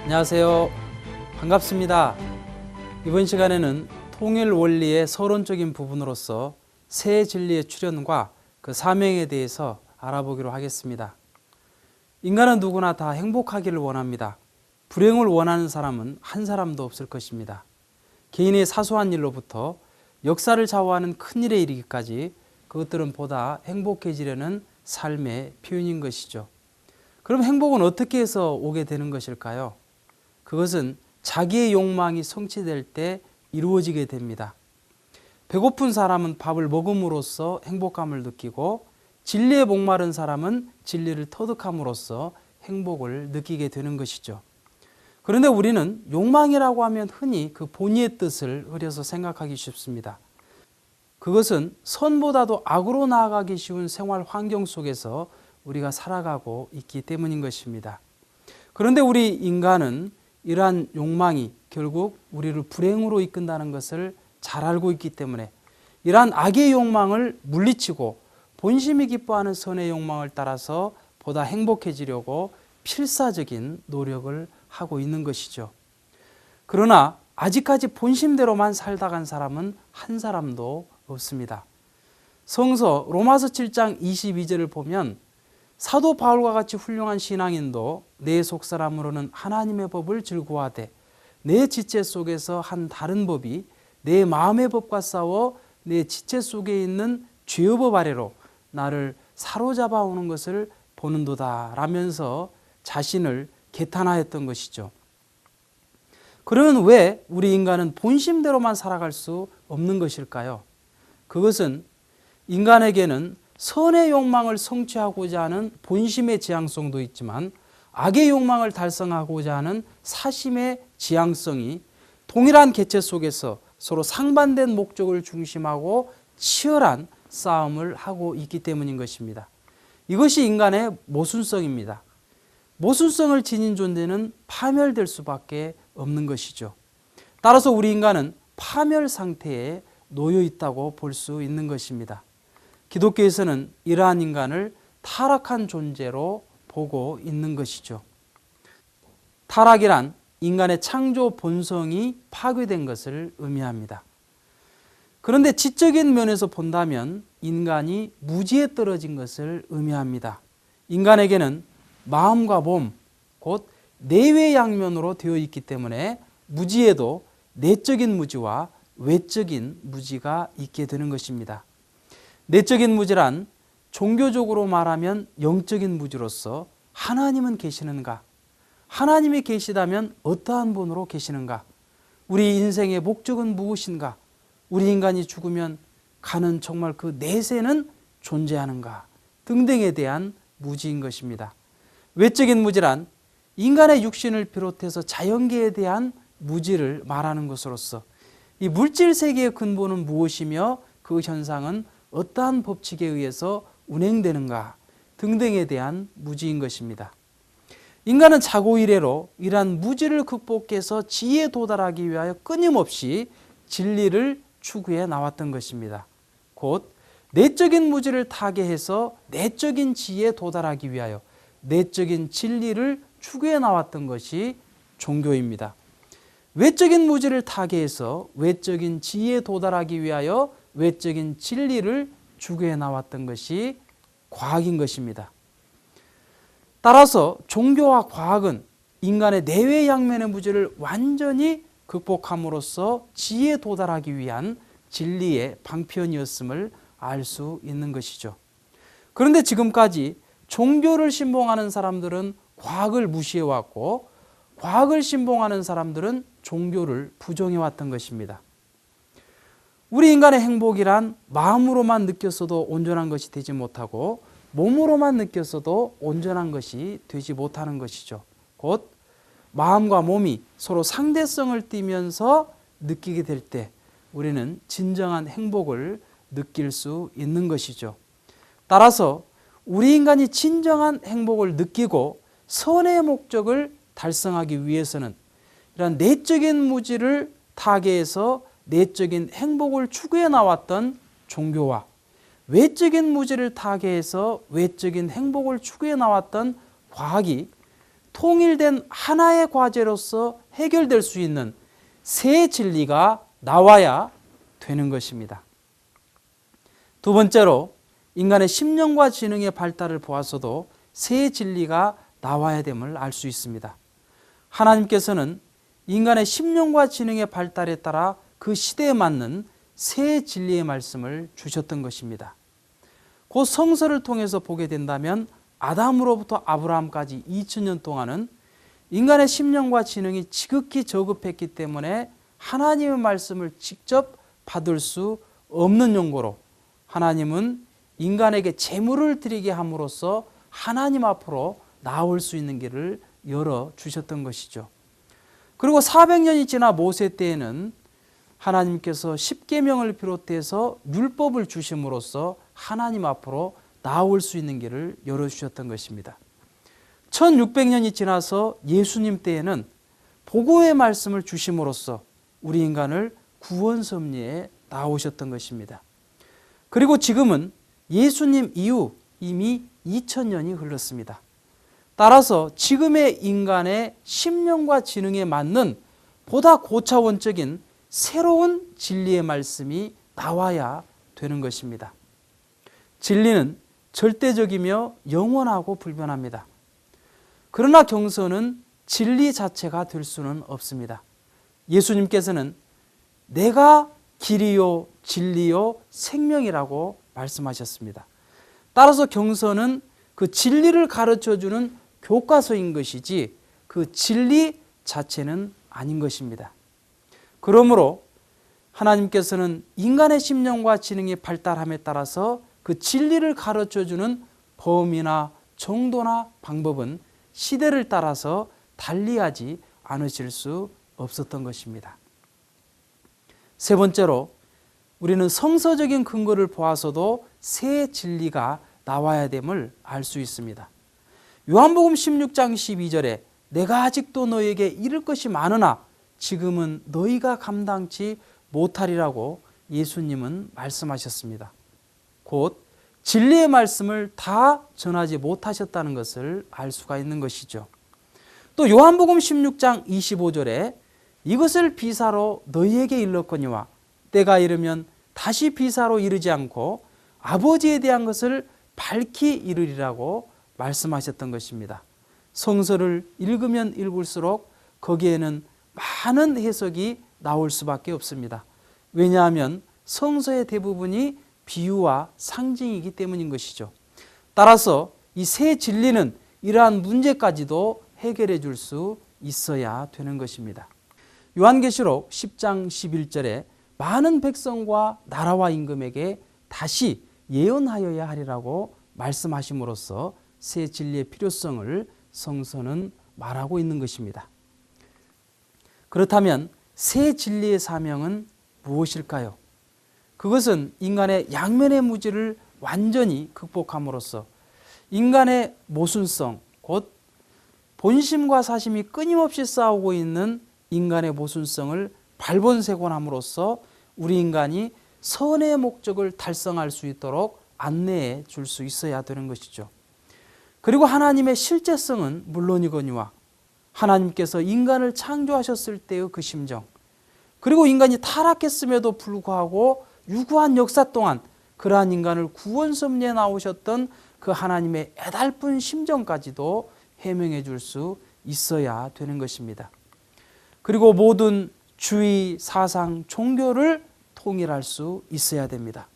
안녕하세요. 반갑습니다. 이번 시간에는 통일 원리의 서론적인 부분으로서 새 진리의 출현과 그 사명에 대해서 알아보기로 하겠습니다. 인간은 누구나 다 행복하기를 원합니다. 불행을 원하는 사람은 한 사람도 없을 것입니다. 개인의 사소한 일로부터 역사를 좌우하는 큰 일에 이르기까지 그것들은 보다 행복해지려는 삶의 표현인 것이죠. 그럼 행복은 어떻게 해서 오게 되는 것일까요? 그것은 자기의 욕망이 성취될 때 이루어지게 됩니다. 배고픈 사람은 밥을 먹음으로써 행복감을 느끼고 진리에 목마른 사람은 진리를 터득함으로써 행복을 느끼게 되는 것이죠. 그런데 우리는 욕망이라고 하면 흔히 그 본의의 뜻을 흐려서 생각하기 쉽습니다. 그것은 선보다도 악으로 나아가기 쉬운 생활 환경 속에서 우리가 살아가고 있기 때문인 것입니다. 그런데 우리 인간은 이러한 욕망이 결국 우리를 불행으로 이끈다는 것을 잘 알고 있기 때문에 이러한 악의 욕망을 물리치고 본심이 기뻐하는 선의 욕망을 따라서 보다 행복해지려고 필사적인 노력을 하고 있는 것이죠. 그러나 아직까지 본심대로만 살다 간 사람은 한 사람도 없습니다. 성서 로마서 7장 22절을 보면 사도 바울과 같이 훌륭한 신앙인도 내 속사람으로는 하나님의 법을 즐거워하되 내 지체 속에서 한 다른 법이 내 마음의 법과 싸워 내 지체 속에 있는 죄의 법 아래로 나를 사로잡아 오는 것을 보는도다 라면서 자신을 개탄하였던 것이죠. 그러면 왜 우리 인간은 본심대로만 살아갈 수 없는 것일까요? 그것은 인간에게는 선의 욕망을 성취하고자 하는 본심의 지향성도 있지만 악의 욕망을 달성하고자 하는 사심의 지향성이 동일한 객체 속에서 서로 상반된 목적을 중심하고 치열한 싸움을 하고 있기 때문인 것입니다. 이것이 인간의 모순성입니다. 모순성을 지닌 존재는 파멸될 수밖에 없는 것이죠. 따라서 우리 인간은 파멸 상태에 놓여 있다고 볼 수 있는 것입니다. 기독교에서는 이러한 인간을 타락한 존재로 보고 있는 것이죠. 타락이란 인간의 창조 본성이 파괴된 것을 의미합니다. 그런데 지적인 면에서 본다면 인간이 무지에 떨어진 것을 의미합니다. 인간에게는 마음과 몸, 곧 내외 양면으로 되어 있기 때문에 무지에도 내적인 무지와 외적인 무지가 있게 되는 것입니다. 내적인 무지란 종교적으로 말하면 영적인 무지로서 하나님은 계시는가? 하나님이 계시다면 어떠한 분으로 계시는가? 우리 인생의 목적은 무엇인가? 우리 인간이 죽으면 가는 정말 그 내세는 존재하는가? 등등에 대한 무지인 것입니다. 외적인 무지란 인간의 육신을 비롯해서 자연계에 대한 무지를 말하는 것으로서 이 물질 세계의 근본은 무엇이며 그 현상은 어떠한 법칙에 의해서 운행되는가 등등에 대한 무지인 것입니다. 인간은 자고 이래로 이러한 무지를 극복해서 지혜에 도달하기 위하여 끊임없이 진리를 추구해 나왔던 것입니다. 곧 내적인 무지를 타개해서 내적인 지혜에 도달하기 위하여 내적인 진리를 추구해 나왔던 것이 종교입니다. 외적인 무지를 타개해서 외적인 지혜에 도달하기 위하여 외적인 진리를 추구해 나왔던 것이 과학인 것입니다. 따라서 종교와 과학은 인간의 내외 양면의 무지를 완전히 극복함으로써 지혜에 도달하기 위한 진리의 방편이었음을 알 수 있는 것이죠. 그런데 지금까지 종교를 신봉하는 사람들은 과학을 무시해왔고 과학을 신봉하는 사람들은 종교를 부정해왔던 것입니다. 우리 인간의 행복이란 마음으로만 느꼈어도 온전한 것이 되지 못하고 몸으로만 느꼈어도 온전한 것이 되지 못하는 것이죠. 곧 마음과 몸이 서로 상대성을 띠면서 느끼게 될 때 우리는 진정한 행복을 느낄 수 있는 것이죠. 따라서 우리 인간이 진정한 행복을 느끼고 선의 목적을 달성하기 위해서는 이런 내적인 무지를 타개해서 내적인 행복을 추구해 나왔던 종교와 외적인 무지를 타개해서 외적인 행복을 추구해 나왔던 과학이 통일된 하나의 과제로서 해결될 수 있는 새 진리가 나와야 되는 것입니다. 두 번째로 인간의 심령과 지능의 발달을 보아서도 새 진리가 나와야 됨을 알 수 있습니다. 하나님께서는 인간의 심령과 지능의 발달에 따라 그 시대에 맞는 새 진리의 말씀을 주셨던 것입니다. 곧 성서를 통해서 보게 된다면 아담으로부터 아브라함까지 2000년 동안은 인간의 심령과 지능이 지극히 저급했기 때문에 하나님의 말씀을 직접 받을 수 없는 용고로 하나님은 인간에게 제물을 드리게 함으로써 하나님 앞으로 나올 수 있는 길을 열어주셨던 것이죠. 그리고 400년이 지나 모세 때에는 하나님께서 십계명을 비롯해서 율법을 주심으로써 하나님 앞으로 나올 수 있는 길을 열어주셨던 것입니다. 1600년이 지나서 예수님 때에는 복음의 말씀을 주심으로써 우리 인간을 구원 섭리에 나오셨던 것입니다. 그리고 지금은 예수님 이후 이미 2000년이 흘렀습니다. 따라서 지금의 인간의 심령과 지능에 맞는 보다 고차원적인 새로운 진리의 말씀이 나와야 되는 것입니다. 진리는 절대적이며 영원하고 불변합니다. 그러나 경선은 진리 자체가 될 수는 없습니다. 예수님께서는 내가 길이요 진리요 생명이라고 말씀하셨습니다. 따라서 경선은 그 진리를 가르쳐주는 교과서인 것이지 그 진리 자체는 아닌 것입니다. 그러므로 하나님께서는 인간의 심령과 지능이 발달함에 따라서 그 진리를 가르쳐주는 범위나 정도나 방법은 시대를 따라서 달리하지 않으실 수 없었던 것입니다. 세 번째로 우리는 성서적인 근거를 보아서도 새 진리가 나와야 됨을 알 수 있습니다. 요한복음 16장 12절에 내가 아직도 너희에게 이를 것이 많으나 지금은 너희가 감당치 못하리라고 예수님은 말씀하셨습니다. 곧 진리의 말씀을 다 전하지 못하셨다는 것을 알 수가 있는 것이죠. 또 요한복음 16장 25절에 이것을 비사로 너희에게 일렀거니와 때가 이르면 다시 비사로 이르지 않고 아버지에 대한 것을 밝히 이르리라고 말씀하셨던 것입니다. 성서를 읽으면 읽을수록 거기에는 많은 해석이 나올 수밖에 없습니다. 왜냐하면 성서의 대부분이 비유와 상징이기 때문인 것이죠. 따라서 이 새 진리는 이러한 문제까지도 해결해 줄 수 있어야 되는 것입니다. 요한계시록 10장 11절에 많은 백성과 나라와 임금에게 다시 예언하여야 하리라고 말씀하심으로써 새 진리의 필요성을 성서는 말하고 있는 것입니다. 그렇다면 새 진리의 사명은 무엇일까요? 그것은 인간의 양면의 무지를 완전히 극복함으로써 인간의 모순성, 곧 본심과 사심이 끊임없이 싸우고 있는 인간의 모순성을 발본색원함으로써 우리 인간이 선의 목적을 달성할 수 있도록 안내해 줄 수 있어야 되는 것이죠. 그리고 하나님의 실제성은 물론이거니와 하나님께서 인간을 창조하셨을 때의 그 심정, 그리고 인간이 타락했음에도 불구하고 유구한 역사 동안 그러한 인간을 구원 섭리에 나오셨던 그 하나님의 애달픈 심정까지도 해명해 줄 수 있어야 되는 것입니다. 그리고 모든 주의, 사상, 종교를 통일할 수 있어야 됩니다.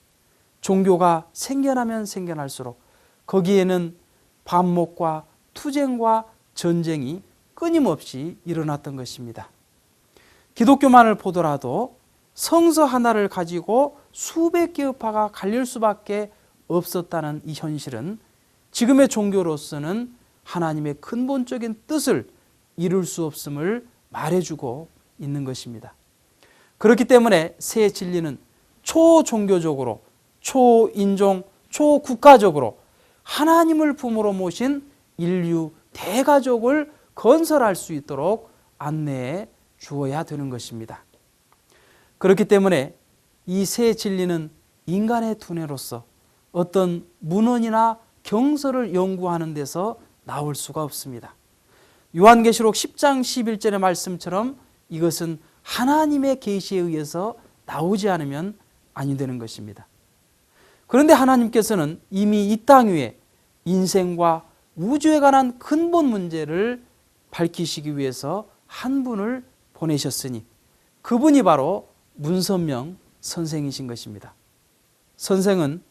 종교가 생겨나면 생겨날수록 거기에는 반목과 투쟁과 전쟁이 끊임없이 일어났던 것입니다. 기독교만을 보더라도 성서 하나를 가지고 수백 개의 파가 갈릴 수밖에 없었다는 이 현실은 지금의 종교로서는 하나님의 근본적인 뜻을 이룰 수 없음을 말해주고 있는 것입니다. 그렇기 때문에 새 진리는 초종교적으로, 초인종, 초국가적으로 하나님을 품으로 모신 인류 대가족을 건설할 수 있도록 안내해 주어야 되는 것입니다. 그렇기 때문에 이 새 진리는 인간의 두뇌로서 어떤 문헌이나 경서를 연구하는 데서 나올 수가 없습니다. 요한계시록 10장 11절의 말씀처럼 이것은 하나님의 계시에 의해서 나오지 않으면 아니 되는 것입니다. 그런데 하나님께서는 이미 이 땅 위에 인생과 우주에 관한 근본 문제를 밝히시기 위해서 한 분을 보내셨으니 그분이 바로 문선명 선생이신 것입니다. 선생은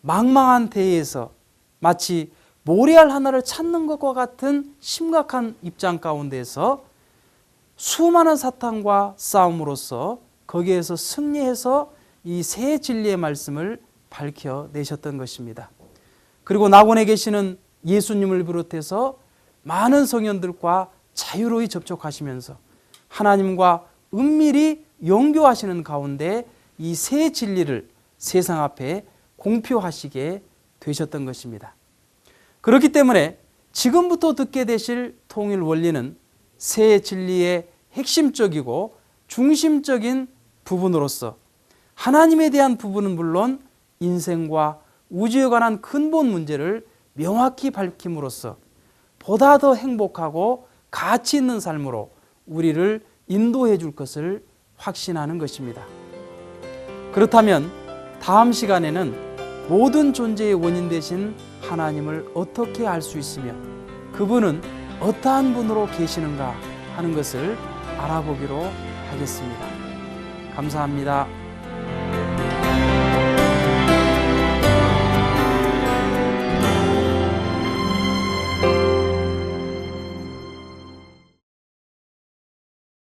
망망한 대에서 마치 모래알 하나를 찾는 것과 같은 심각한 입장 가운데서 수많은 사탄과 싸움으로써 거기에서 승리해서 이 새 진리의 말씀을 밝혀내셨던 것입니다. 그리고 낙원에 계시는 예수님을 비롯해서 많은 성현들과 자유로이 접촉하시면서 하나님과 은밀히 영교하시는 가운데 이 새 진리를 세상 앞에 공표하시게 되셨던 것입니다. 그렇기 때문에 지금부터 듣게 되실 통일 원리는 새 진리의 핵심적이고 중심적인 부분으로서 하나님에 대한 부분은 물론 인생과 우주에 관한 근본 문제를 명확히 밝힘으로써 보다 더 행복하고 가치 있는 삶으로 우리를 인도해 줄 것을 확신하는 것입니다. 그렇다면 다음 시간에는 모든 존재의 원인 되신 하나님을 어떻게 알 수 있으며 그분은 어떠한 분으로 계시는가 하는 것을 알아보기로 하겠습니다. 감사합니다.